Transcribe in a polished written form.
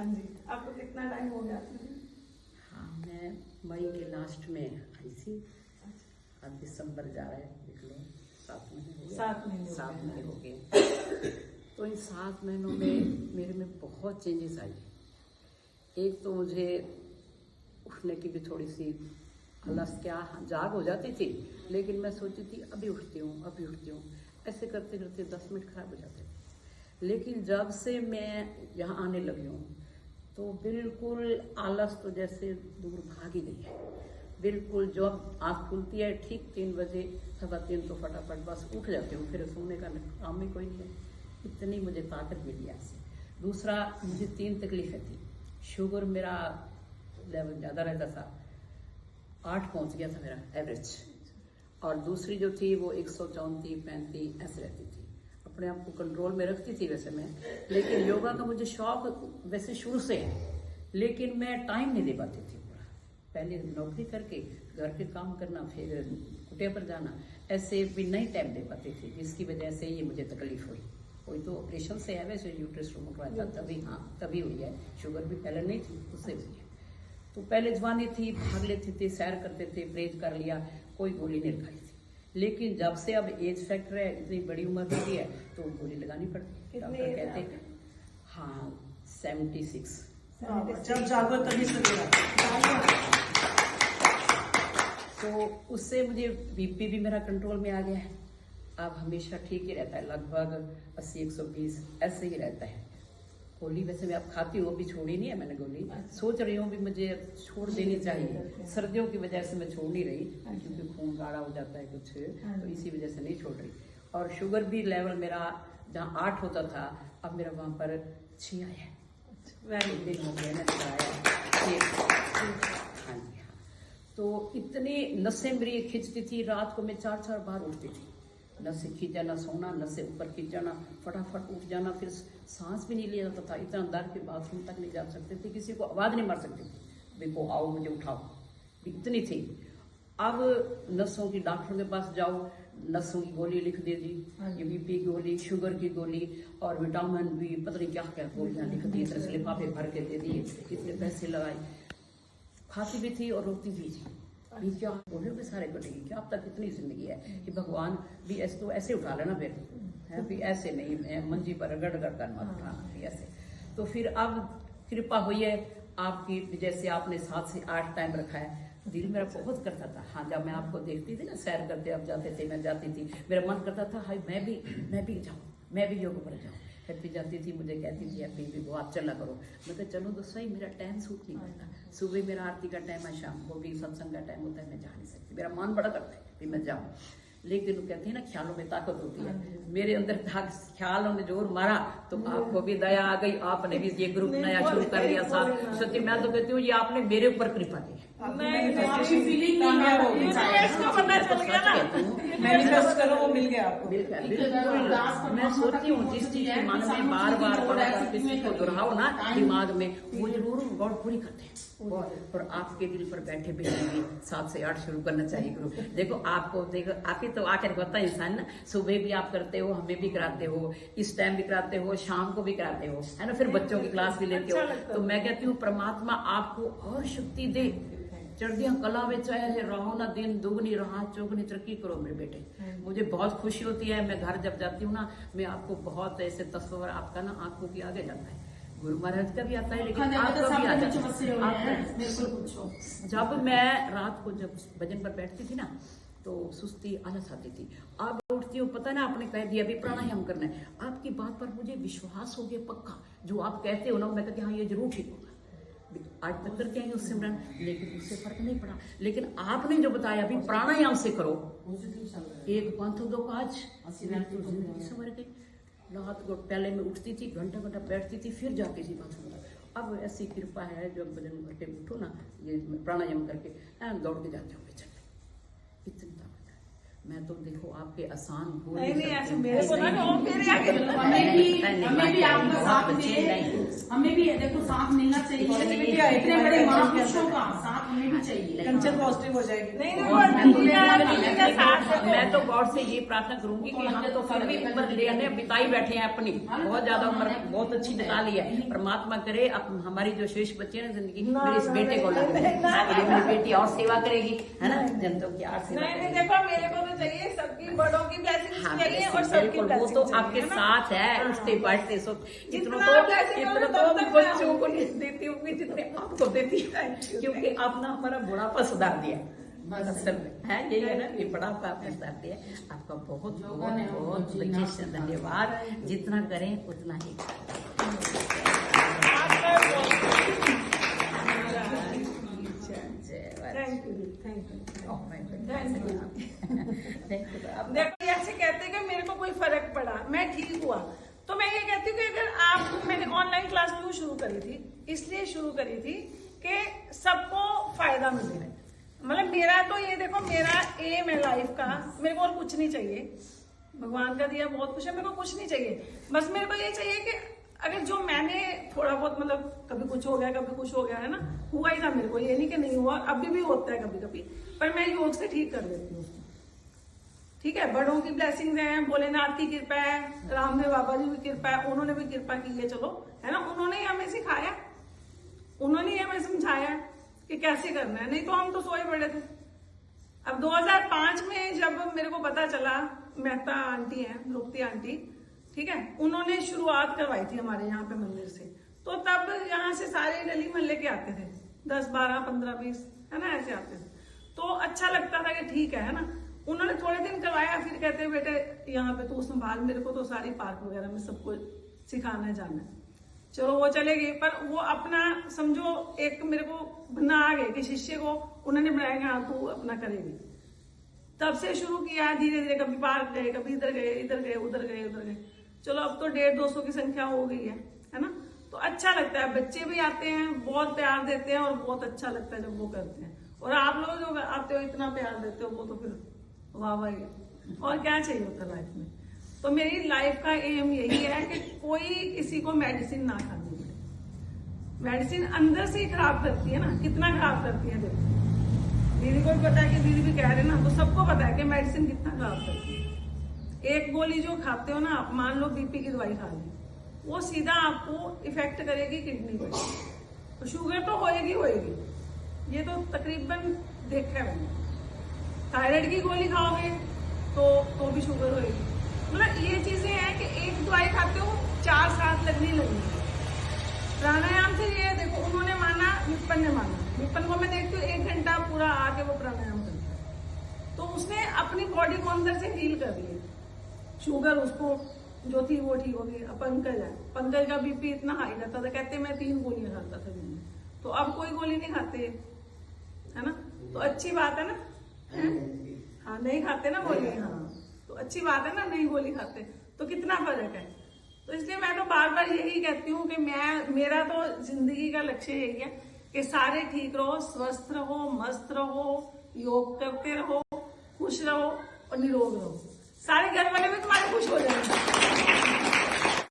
हाँ जी, आपको कितना टाइम हो गया? हाँ, मैं मई के लास्ट में आई थी। अब दिसंबर जा रहा है, देख लो 7 महीने हो गए। 7 महीने हो गए। तो इन 7 महीनों में मेरे में बहुत चेंजेस आई। एक तो मुझे उठने की भी थोड़ी सी आलस, क्या जाग हो जाती थी, लेकिन मैं सोचती थी अभी उठती हूँ, ऐसे करते करते 10 मिनट खराब हो जाते थे। लेकिन जब से मैं यहाँ आने लगी हूँ तो बिल्कुल आलस तो जैसे दूर भाग ही गई है। बिल्कुल जब आँख खुलती है ठीक 3 बजे 3:15 तो फटाफट बस उठ जाती हूँ, फिर सोने का काम ही कोई नहीं है। इतनी मुझे ताकत मिली है ऐसे। दूसरा, मुझे 3 तकलीफें थी। शुगर मेरा लेवल ज़्यादा रहता था, 8 पहुँच गया था मेरा एवरेज, और दूसरी जो थी वो 134 35 ऐसे रहती थी। अपने आप को कंट्रोल में रखती थी वैसे मैं, लेकिन योगा का मुझे शौक वैसे शुरू से है, लेकिन मैं टाइम नहीं दे पाती थी पूरा। पहले नौकरी करके घर के काम करना, फिर कुटिया पर जाना, ऐसे भी नहीं टाइम दे पाती थी, जिसकी वजह से ये मुझे तकलीफ हुई। कोई तो ऑपरेशन से है वैसे, यूट्रस रिमूव करवाया था तभी, हाँ तभी हुई है। शुगर भी पहले नहीं थी, उससे हुई है। तो पहले जवानी थी, भाग लेते थे, सैर करते थे, परहेज कर लिया, कोई गोली नहीं लगाई थी। लेकिन जब से अब एज फैक्टर है, इतनी बड़ी उम्र हो गई है, तो गोली लगानी पड़ती है। डॉक्टर कहते हैं हाँ 76। जब जागो तभी सवेरा। तो उससे मुझे बीपी भी मेरा कंट्रोल में आ गया है। अब हमेशा ठीक ही रहता है, लगभग 80-120 ऐसे ही रहता है। गोली वैसे मैं अब खाती हूँ, अभी छोड़ी नहीं है मैंने गोली। सोच रही हूँ भी मुझे छोड़ देनी चाहिए, सर्दियों की वजह से मैं छोड़ नहीं रही, क्योंकि खून गाढ़ा हो जाता है कुछ, तो इसी वजह से नहीं छोड़ रही। और शुगर भी लेवल मेरा जहाँ 8 होता था, अब मेरा वहाँ पर 6 आया है। दिन हो गया मैंने कराया। हाँ जी हाँ। तो इतनी नसें मेरी खिंचती थी, रात को मैं 4-4 बार उठती थी। नस से खींच जाना, सोना, नस से ऊपर खींच जाना, फटाफट उठ जाना, फिर सांस भी नहीं लिया जाता था। इतना अंदर के बाथरूम तक नहीं जा सकते थे, किसी को आवाज़ नहीं मार सकती थी, देखो आओ मुझे उठाओ, इतनी थी। अब नसों की डॉक्टर के पास जाओ, नसों की गोली लिख दे दी, ये बीपी की गोली, शुगर की गोली और विटामिन बी, पता नहीं क्या क्या गोलियाँ लिख दी, तरह से लिफाफे भर के दे दिए, इतने पैसे लगाए। खाती भी थी और रोती भी थी। ये क्या बोले भी सारे कटेगी क्या, अब तक इतनी जिंदगी है कि भगवान भी ऐसे तो ऐसे उठा लेना, फिर है भी ऐसे नहीं मंजी पर गड़ कर मत उठाना ऐसे। तो फिर अब कृपा हुई है आपकी, जैसे आपने 7 से 8 टाइम रखा है। दिल मेरा बहुत करता था, हाँ जब मैं आपको देखती थी ना सैर करते, आप जाते थे मैं जाती थी, मेरा मन करता था हाय मैं भी जाऊँ, मैं भी योग पर जाऊँ। हैप्पी जाती थी, मुझे कहती थी हैप्पी भी वो आप चला करो। मैं कहता चलो तो सही, मेरा टाइम सूट नहीं करता। सुबह मेरा आरती का टाइम है, शाम को भी सत्संग का टाइम होता है, मैं जा नहीं सकती, मेरा मन बड़ा करता है कि मैं जाऊँ। लेकिन वो कहती है ना ख्यालों में ताकत होती है, मेरे अंदर ख्यालों ने जोर मारा तो आपको भी दया आ गई, आपने भी ये ग्रुप नया शुरू कर लिया साथ। सच्ची मैं तो कहती हूँ ये आपने मेरे ऊपर कृपा की है। मैनिफेस्ट करो, वो मिल गया आपको। बिल्कुल मैं सोचती हूँ जिस चीज के मन में बार किसी को दोहराओ ना दिमाग में, वो जरूर गौर पूरी करते हैं। और आपके दिल पर बैठे बैठे भी 7 से 8 शुरू करना चाहिए ग्रुप। देखो आपको, देखो आप ही तो आखिर होता है इंसान ना, सुबह भी आप करते हो, हमें भी कराते हो, इस टाइम भी कराते हो, शाम को भी कराते हो, है ना, फिर बच्चों की क्लास भी लेते हो। तो मैं कहती हूँ परमात्मा आपको और शक्ति दे, चढ़दियां कला में चाहे रहो ना, दिन दुगनी रहा चौगनी तरक्की करो मेरे बेटे। मुझे बहुत खुशी होती है, मैं घर जब जाती हूँ ना, मैं आपको बहुत ऐसे तस्वर आपका ना आंखों की आगे जाता है, गुरु महाराज का भी आता है, लेकिन आपका भी आता है। जब मैं रात को जब भजन पर बैठती थी ना, तो सुस्ती आलस आती थी। अब उठती हूँ, पता ना आपने कह दिया अभी प्राणायाम करना है, आपकी बात पर मुझे विश्वास हो गया पक्का, जो आप कहते हो ना मैं कहती हाँ ये जरूर ठीक होगा। आज तक करके आई उस सिमरन, लेकिन उससे फर्क नहीं पड़ा। लेकिन आपने जो बताया अभी प्राणायाम से करो, एक पंथ दो काज, तो जिंदगी संवर गई। रात को पहले मैं उठती थी, घंटा बैठती थी, फिर जाती थी बाथरूम में। अब ऐसी कृपा है, जब भजन करके उठो ना, ये प्राणायाम करके दौड़ के जाते हो बेचन, इतनी ताकत है। मैं तो देखो आपके आसान बोल नहीं ऐसे मेरे को हमें भी देखो साथ मिलना चाहिए, इतने बड़े महापुरुषों का साथ हमें भी चाहिए, कंचन पॉजिटिव हो जाएगी। नहीं मैं तो गॉड से ये प्रार्थना करूंगी कि हमने तो फिर भी उम्र लेने बिताई बैठे हैं अपनी, बहुत ज्यादा उम्र बहुत अच्छी बिता ली है। परमात्मा करे अब हमारी जो शेष बच्चे हैं जिंदगी, मेरे इस बेटे को लगे, मेरी बेटी और सेवा करेगी, है ना, जनता की और सेवा करेगी। देखो मेरे को तो चाहिए सबकी बड़ों की ब्लेसिंग्स चाहिए और सबकी वो तो आपके साथ है, उठते बैठते सो इतना तो बच्चों को नहीं देती होंगी जितने आपको देती है, क्योंकि आपने हमारा बुढ़ापा सुधार दिया असल में है, यही है ना, ये बुढ़ापा आपने सुधार दिया। आपका बहुत बहुत बहुत वजह से धन्यवाद, जितना करें उतना ही। देखो ऐसे कहते हैं कि मेरे को कोई फर्क पड़ा, मैं ठीक हुआ, तो मैं ये कहती हूँ कि अगर मैंने ऑनलाइन क्लास क्यों शुरू करी थी, इसलिए शुरू करी थी कि सबको फायदा मिले। मतलब मेरा तो ये देखो, मेरा एम है लाइफ का, मेरे को और कुछ नहीं चाहिए, भगवान का दिया बहुत कुछ है, मेरे को कुछ नहीं चाहिए। बस मेरे को ये चाहिए कि अगर जो मैंने थोड़ा बहुत, मतलब कभी कुछ हो गया कभी कुछ हो गया, है ना, हुआ ही था मेरे को, ये नहीं कि नहीं हुआ, अभी भी होता है कभी कभी, पर मैं योग से ठीक कर देती हूँ। ठीक है, बड़ों की ब्लेसिंग्स हैं, भोलेनाथ की कृपा है, रामदेव बाबा जी की कृपा है, उन्होंने भी कृपा की है, चलो है ना, उन्होंने ही हमें सिखाया, उन्होंने ही हमें समझाया कि कैसे करना है, नहीं तो हम तो सोए पड़े थे। अब 2005 में जब मेरे को पता चला, मेहता आंटी है, लोकती आंटी, ठीक है, उन्होंने शुरुआत करवाई थी हमारे यहाँ पे मंदिर से, तो तब यहाँ से सारे गली मोहल्ले के आते थे, 10, 12, 15, 20, है ना, ऐसे आते थे, तो अच्छा लगता था कि ठीक है ना। उन्होंने थोड़े दिन करवाया, फिर कहते बेटे यहाँ पे तू संभाल, मेरे को तो सारी पार्क वगैरह में सबको सिखाना जाना है, चलो वो चले गए, पर वो अपना समझो एक मेरे को बना आ गए कि शिष्य को उन्होंने बनाया, हाँ तू अपना करेगी। तब से शुरू किया, धीरे धीरे कभी पार्क गए, कभी इधर गए, इधर गए, उधर गए, उधर गए, चलो अब तो 150-200 की संख्या हो गई है ना, तो अच्छा लगता है, बच्चे भी आते हैं, बहुत प्यार देते हैं, और बहुत अच्छा लगता है जब वो करते हैं, और आप लोग जो आते हो इतना प्यार देते हो, वो तो फिर वाह वाह, और क्या चाहिए होता लाइफ में। तो मेरी लाइफ का एम यही है कि कोई किसी को मेडिसिन ना खानी पड़े। मेडिसिन अंदर से ही खराब करती है ना, कितना खराब करती है, देखो दीदी को भी पता है कि दीदी भी कह रहे ना, तो सबको पता है कि मेडिसिन कितना खराब करती है। एक गोली जो खाते हो ना, मान लो बीपी की दवाई खा ली, वो सीधा आपको इफेक्ट करेगी किडनी पर, तो शुगर तो होएगी होएगी, ये तो तकरीबन देखा है मैंने। थायराइड की गोली खाओगे तो भी शुगर होएगी। मतलब ये चीजें हैं कि एक दवाई खाते हो 4 साल लगने लगेगी। प्राणायाम से ये देखो, उन्होंने माना, विपन ने माना, विपन को मैं देखती हूँ 1 घंटा पूरा आके वो प्राणायाम करता है, तो उसने अपनी बॉडी को अंदर से हील कर ली। शुगर उसको जो थी वो ठीक हो गई। पंकज है, पंकज का बीपी इतना हाई रहता था, कहते मैं 3 गोलियां खाता था दिन में, तो अब कोई गोली नहीं खाते, है ना, तो अच्छी बात है ना, हाँ नहीं खाते ना गोली, हाँ तो अच्छी बात है ना, नहीं गोली खाते, तो कितना फर्क है। तो इसलिए मैं तो बार बार यही कहती हूँ कि मेरा तो जिंदगी का लक्ष्य यही है कि सारे ठीक रहो, स्वस्थ रहो, मस्त रहो, योग करते रहो, खुश रहो और निरोग रहो, सारे घर वाले भी तुम्हारे खुश हो जाएंगे।